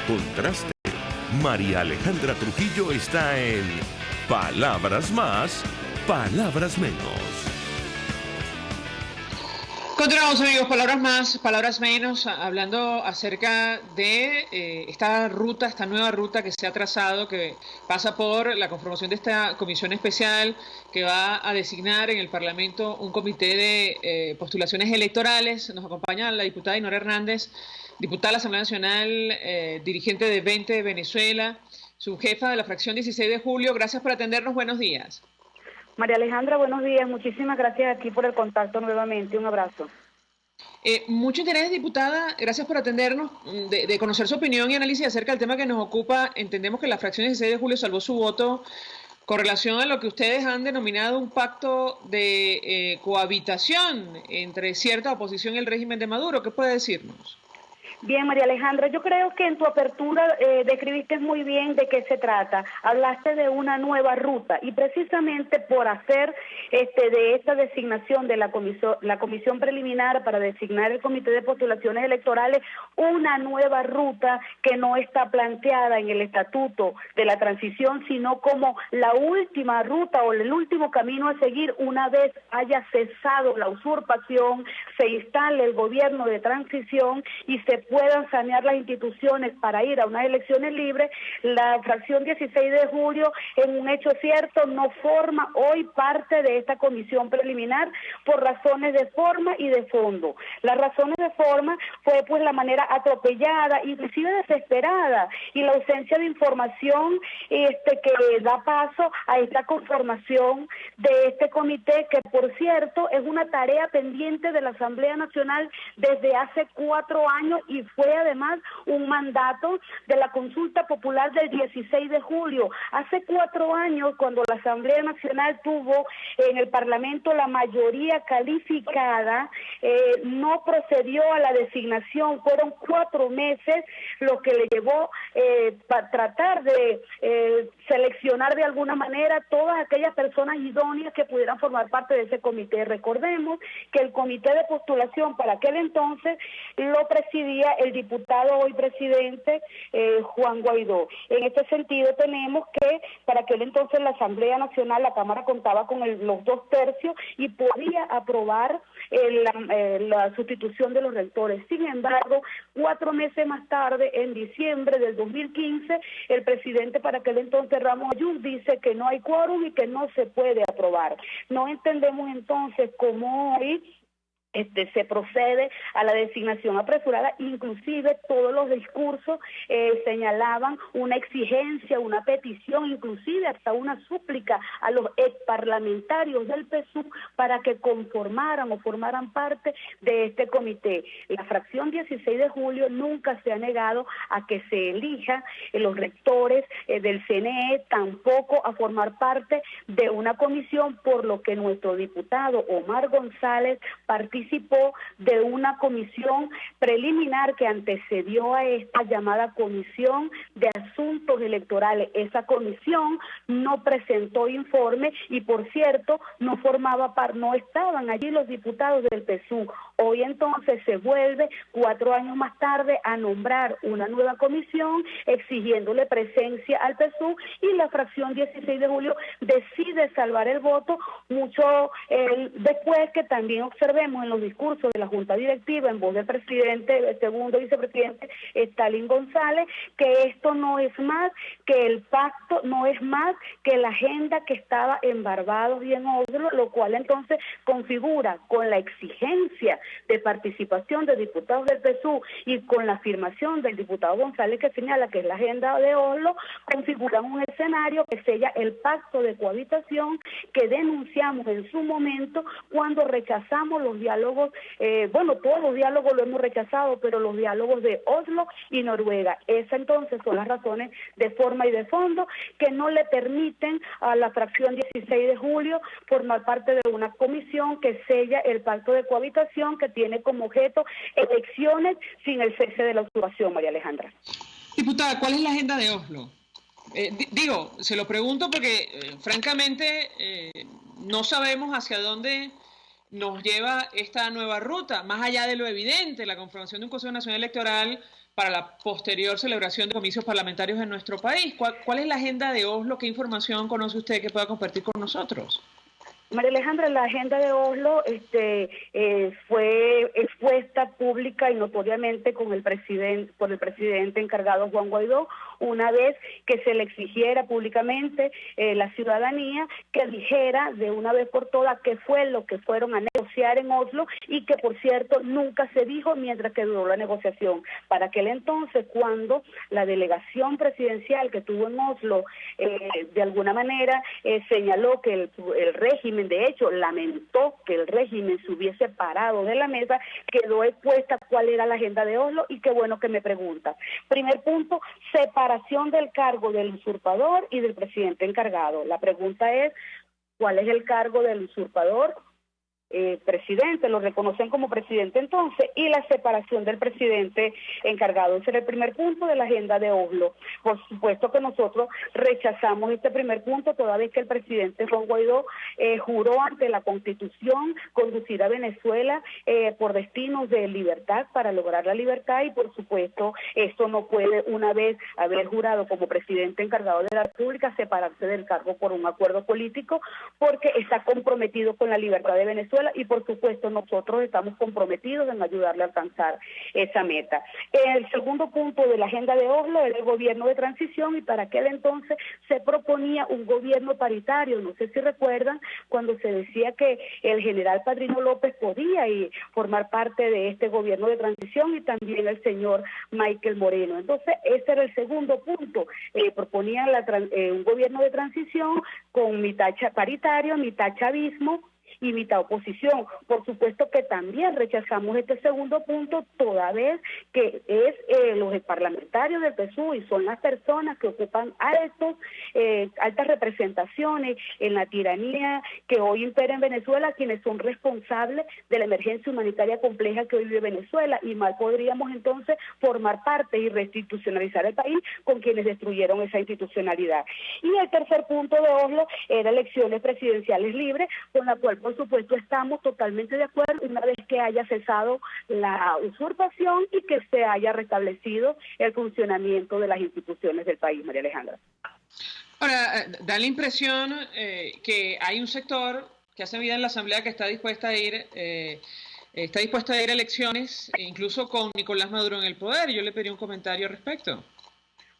contraste. María Alejandra Trujillo está en Palabras Más, Palabras Menos. Continuamos, amigos, palabras más, palabras menos, hablando acerca de esta ruta, esta nueva ruta que se ha trazado, que pasa por la conformación de esta comisión especial que va a designar en el Parlamento un comité de postulaciones electorales. Nos acompaña la diputada Inora Hernández, diputada de la Asamblea Nacional, dirigente de 20 de Venezuela, subjefa de la fracción 16 de julio. Gracias por atendernos, buenos días. María Alejandra, buenos días. Muchísimas gracias aquí por el contacto nuevamente. Un abrazo. Mucho interés, diputada. Gracias por atendernos, de conocer su opinión y análisis acerca del tema que nos ocupa. Entendemos que la fracción 16 de julio salvó su voto con relación a lo que ustedes han denominado un pacto de cohabitación entre cierta oposición y el régimen de Maduro. ¿Qué puede decirnos? Bien, María Alejandra, yo creo que en tu apertura describiste muy bien de qué se trata. Hablaste de una nueva ruta y precisamente por hacer de esta designación de la comisión preliminar para designar el Comité de Postulaciones Electorales una nueva ruta que no está planteada en el Estatuto de la Transición, sino como la última ruta o el último camino a seguir una vez haya cesado la usurpación, se instale el gobierno de transición y se puedan sanear las instituciones para ir a unas elecciones libres. La fracción 16 de julio, en un hecho cierto, no forma hoy parte de esta comisión preliminar por razones de forma y de fondo. Las razones de forma fue pues la manera atropellada, inclusive desesperada, y la ausencia de información que da paso a esta conformación de este comité, que por cierto es una tarea pendiente de la Asamblea Nacional desde hace 4 años y fue además un mandato de la consulta popular del 16 de julio. Hace 4 años, cuando la Asamblea Nacional tuvo en el Parlamento la mayoría calificada, no procedió a la designación. Fueron 4 meses lo que le llevó para tratar de seleccionar de alguna manera todas aquellas personas idóneas que pudieran formar parte de ese comité. Recordemos que el comité de postulación para aquel entonces lo presidía el diputado hoy presidente Juan Guaidó. En este sentido tenemos que para aquel entonces la Asamblea Nacional, la Cámara contaba con los 2/3 y podía aprobar la sustitución de los rectores. Sin embargo, 4 meses más tarde, en diciembre del 2015, el presidente para aquel entonces, Ramos Ayub, dice que no hay quórum y que no se puede aprobar. No entendemos entonces cómo hoy se procede a la designación apresurada. Inclusive todos los discursos señalaban una exigencia, una petición, inclusive hasta una súplica a los exparlamentarios del PSUV para que conformaran o formaran parte de este comité. La fracción 16 de julio nunca se ha negado a que se elija los rectores del CNE, tampoco a formar parte de una comisión, por lo que nuestro diputado Omar González participó de una comisión preliminar que antecedió a esta llamada Comisión de Asuntos Electorales. Esa comisión no presentó informe y, por cierto, no estaban allí los diputados del PSUV. Hoy entonces se vuelve 4 años más tarde a nombrar una nueva comisión exigiéndole presencia al PSUV y la fracción 16 de julio decide salvar el voto mucho después que también observemos en los discursos de la Junta Directiva en voz del presidente, el segundo vicepresidente Stalin González, que esto no es más que el pacto, no es más que la agenda que estaba en Barbados y en Oslo, lo cual entonces configura con la exigencia de participación de diputados del PSUV y con la afirmación del diputado González que señala que es la agenda de Oslo, configuran un escenario que sella el pacto de cohabitación que denunciamos en su momento cuando rechazamos los diálogos, todos los diálogos lo hemos rechazado, pero los diálogos de Oslo y Noruega. Esas entonces son las razones de forma y de fondo que no le permiten a la fracción 16 de julio formar parte de una comisión que sella el pacto de cohabitación que tiene como objeto elecciones sin el cese de la usurpación, María Alejandra. Diputada, ¿cuál es la agenda de Oslo? Se lo pregunto porque francamente no sabemos hacia dónde nos lleva esta nueva ruta, más allá de lo evidente, la conformación de un Consejo Nacional Electoral para la posterior celebración de comicios parlamentarios en nuestro país. ¿Cuál es la agenda de Oslo? ¿Qué información conoce usted que pueda compartir con nosotros? María Alejandra, la agenda de Oslo fue expuesta pública y notoriamente por el presidente encargado Juan Guaidó, una vez que se le exigiera públicamente la ciudadanía que dijera de una vez por todas qué fue lo que fueron a negociar en Oslo y que, por cierto, nunca se dijo mientras que duró la negociación. Para aquel entonces, cuando la delegación presidencial que tuvo en Oslo de alguna manera señaló que el régimen, de hecho, lamentó que el régimen se hubiese parado de la mesa, quedó expuesta cuál era la agenda de Oslo y qué bueno que me pregunta. Primer punto, separación del cargo del usurpador y del presidente encargado. La pregunta es, ¿cuál es el cargo del usurpador? presidente, lo reconocen como presidente entonces, y la separación del presidente encargado. Ese era el primer punto de la agenda de Oslo. Por supuesto que nosotros rechazamos este primer punto, toda vez que el presidente Juan Guaidó juró ante la Constitución conducir a Venezuela por destinos de libertad, para lograr la libertad, y por supuesto esto no puede, una vez haber jurado como presidente encargado de la República, separarse del cargo por un acuerdo político, porque está comprometido con la libertad de Venezuela, y por supuesto nosotros estamos comprometidos en ayudarle a alcanzar esa meta. El segundo punto de la agenda de Oslo era el gobierno de transición, y para aquel entonces se proponía un gobierno paritario. No sé si recuerdan cuando se decía que el general Padrino López podía formar parte de este gobierno de transición, y también el señor Michael Moreno. Entonces ese era el segundo punto, proponían un gobierno de transición con mitad paritario, mitad chavismo y mitad oposición. Por supuesto que también rechazamos este segundo punto, toda vez que los parlamentarios del PSUV y son las personas que ocupan altas representaciones en la tiranía que hoy impera en Venezuela, quienes son responsables de la emergencia humanitaria compleja que hoy vive Venezuela, y mal podríamos entonces formar parte y reinstitucionalizar el país con quienes destruyeron esa institucionalidad. Y el tercer punto de Oslo era elecciones presidenciales libres, con la cual por supuesto estamos totalmente de acuerdo, una vez que haya cesado la usurpación y que se haya restablecido el funcionamiento de las instituciones del país, María Alejandra. Ahora, da la impresión que hay un sector que hace vida en la Asamblea que está dispuesta a ir a elecciones, incluso con Nicolás Maduro en el poder. Yo le pedí un comentario al respecto.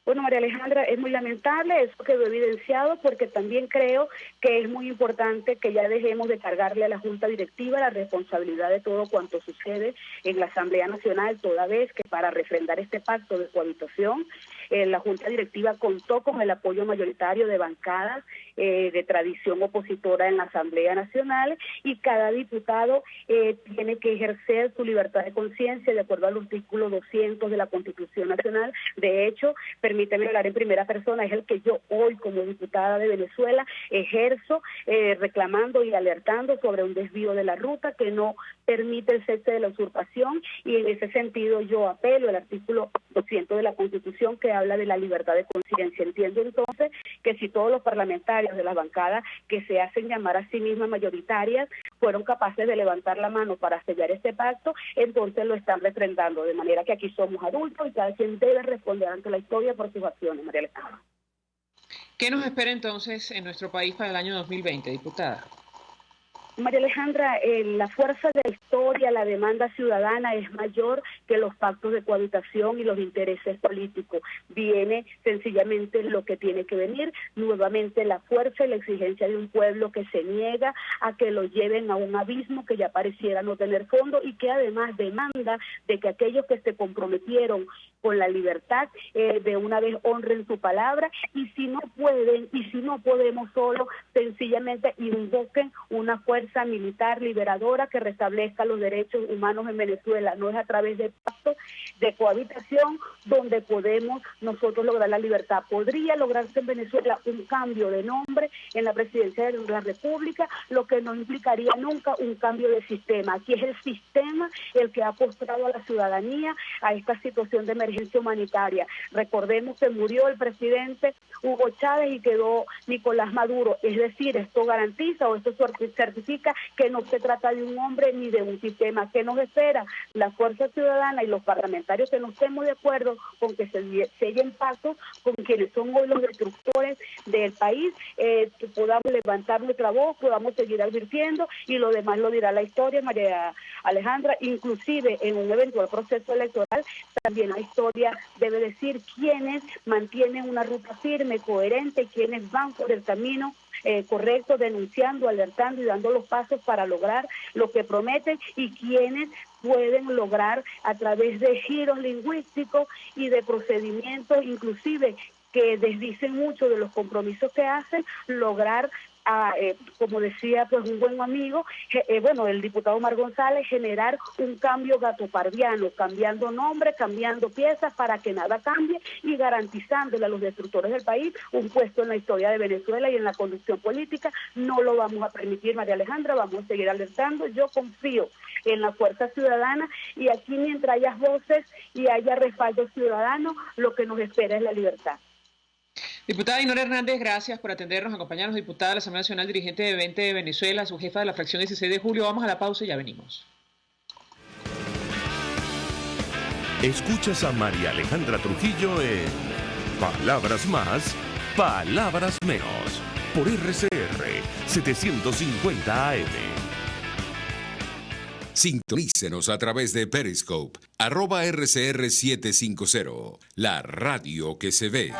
Bueno, María Alejandra, es muy lamentable, eso quedó evidenciado, porque también creo que es muy importante que ya dejemos de cargarle a la Junta Directiva la responsabilidad de todo cuanto sucede en la Asamblea Nacional, toda vez que para refrendar este pacto de cohabitación, la Junta Directiva contó con el apoyo mayoritario de bancadas de tradición opositora en la Asamblea Nacional, y cada diputado tiene que ejercer su libertad de conciencia de acuerdo al artículo 200 de la Constitución Nacional. De hecho, permíteme hablar en primera persona, es el que yo hoy como diputada de Venezuela ejerzo, reclamando y alertando sobre un desvío de la ruta que no permite el cese de la usurpación, y en ese sentido yo apelo al artículo 200 de la Constitución, que habla de la libertad de conciencia. Entiendo entonces que si todos los parlamentarios de las bancadas que se hacen llamar a sí mismas mayoritarias fueron capaces de levantar la mano para sellar este pacto, entonces lo están refrendando, de manera que aquí somos adultos y cada quien debe responder ante la historia por sus acciones, María Alejandra. ¿Qué nos espera entonces en nuestro país para el año 2020, diputada? María Alejandra, la fuerza de la historia, la demanda ciudadana es mayor que los pactos de cohabitación y los intereses políticos. Viene sencillamente lo que tiene que venir, nuevamente la fuerza y la exigencia de un pueblo que se niega a que lo lleven a un abismo que ya pareciera no tener fondo, y que además demanda de que aquellos que se comprometieron con la libertad de una vez honren su palabra, y si no pueden y si no podemos solo, sencillamente invoquen una fuerza militar liberadora que restablezca los derechos humanos en Venezuela. No es a través de pactos de cohabitación donde podemos nosotros lograr la libertad. Podría lograrse en Venezuela un cambio de nombre en la presidencia de la República, lo que no implicaría nunca un cambio de sistema. Aquí es el sistema el que ha postrado a la ciudadanía a esta situación de emergencia humanitaria. Recordemos que murió el presidente Hugo Chávez y quedó Nicolás Maduro. Es decir, esto garantiza o esto certifica que no se trata de un hombre ni de un sistema. ¿Qué nos espera? La fuerza ciudadana y los parlamentarios que no estemos de acuerdo con que se sellen pactos con quienes son hoy los destructores del país, que podamos levantar nuestra voz, podamos seguir advirtiendo, y lo demás lo dirá la historia, María Alejandra. Inclusive en un eventual proceso electoral también la historia debe decir quiénes mantienen una ruta firme, coherente, quiénes van por el camino correcto, denunciando, alertando y dando los pasos para lograr lo que prometen, y quienes pueden lograr a través de giros lingüísticos y de procedimientos inclusive que desdicen mucho de los compromisos que hacen, lograr como decía pues un buen amigo, el diputado Omar González, generar un cambio gatopardiano, cambiando nombres, cambiando piezas para que nada cambie y garantizándole a los destructores del país un puesto en la historia de Venezuela y en la conducción política. No lo vamos a permitir, María Alejandra, vamos a seguir alertando. Yo confío en la fuerza ciudadana y aquí mientras haya voces y haya respaldo ciudadano, lo que nos espera es la libertad. Diputada Dinora Hernández, gracias por atendernos, acompañarnos, diputada de la Asamblea Nacional, dirigente de 20 de Venezuela, su jefa de la fracción 16 de julio. Vamos a la pausa y ya venimos. Escuchas a María Alejandra Trujillo en Palabras Más, Palabras Menos, por RCR 750 AM. Sintonícenos a través de Periscope, @RCR750, la radio que se ve.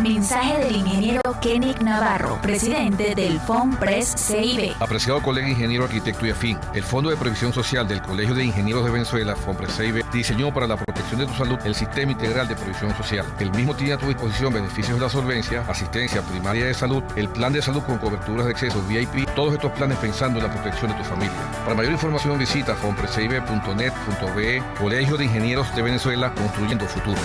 Mensaje del ingeniero Kenick Navarro, presidente del FOMPRES CIB. Apreciado colega ingeniero, arquitecto y afín, el Fondo de Previsión Social del Colegio de Ingenieros de Venezuela, FOMPRES CIB, diseñó para la protección de tu salud el Sistema Integral de Previsión Social. El mismo tiene a tu disposición beneficios de la solvencia, asistencia primaria de salud, el plan de salud con coberturas de acceso VIP, todos estos planes pensando en la protección de tu familia. Para mayor información visita fomprescib.net.be, Colegio de Ingenieros de Venezuela, construyendo futuro.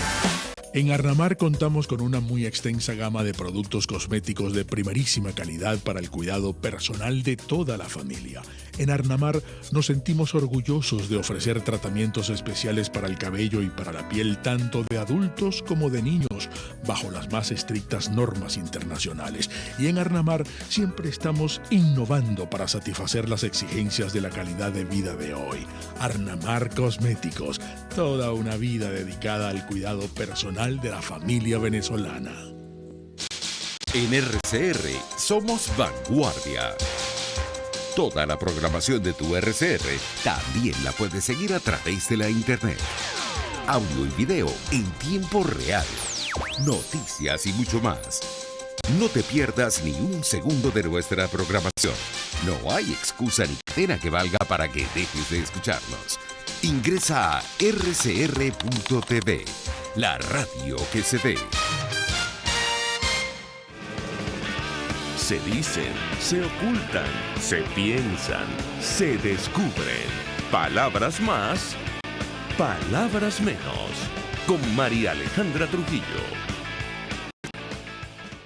En Arnamar contamos con una muy extensa gama de productos cosméticos de primerísima calidad para el cuidado personal de toda la familia. En Arnamar nos sentimos orgullosos de ofrecer tratamientos especiales para el cabello y para la piel tanto de adultos como de niños, bajo las más estrictas normas internacionales. Y en Arnamar siempre estamos innovando para satisfacer las exigencias de la calidad de vida de hoy. Arnamar Cosméticos, toda una vida dedicada al cuidado personal de la familia venezolana. En RCR somos vanguardia. Toda la programación de tu RCR también la puedes seguir a través de la internet. Audio y video en tiempo real. Noticias y mucho más. No te pierdas ni un segundo de nuestra programación. No hay excusa ni cadena que valga para que dejes de escucharnos. Ingresa a rcr.tv, la radio que se ve. Se dicen, se ocultan, se piensan, se descubren. Palabras más, palabras menos. Con María Alejandra Trujillo.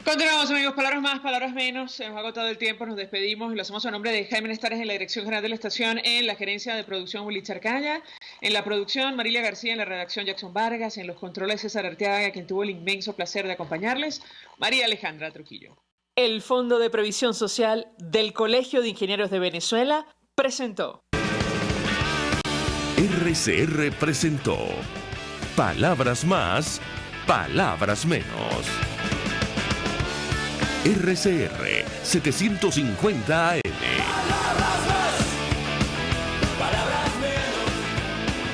Continuamos, amigos. Palabras más, palabras menos. Se nos ha agotado el tiempo, nos despedimos y lo hacemos a nombre de Jaime Nestares en la Dirección General de la Estación, en la Gerencia de Producción Willy Charcaya, en la producción Marilia García, en la redacción Jackson Vargas, en los controles César Arteaga, quien tuvo el inmenso placer de acompañarles, María Alejandra Trujillo. El Fondo de Previsión Social del Colegio de Ingenieros de Venezuela presentó. RCR presentó Palabras más, palabras menos. RCR 750 AM.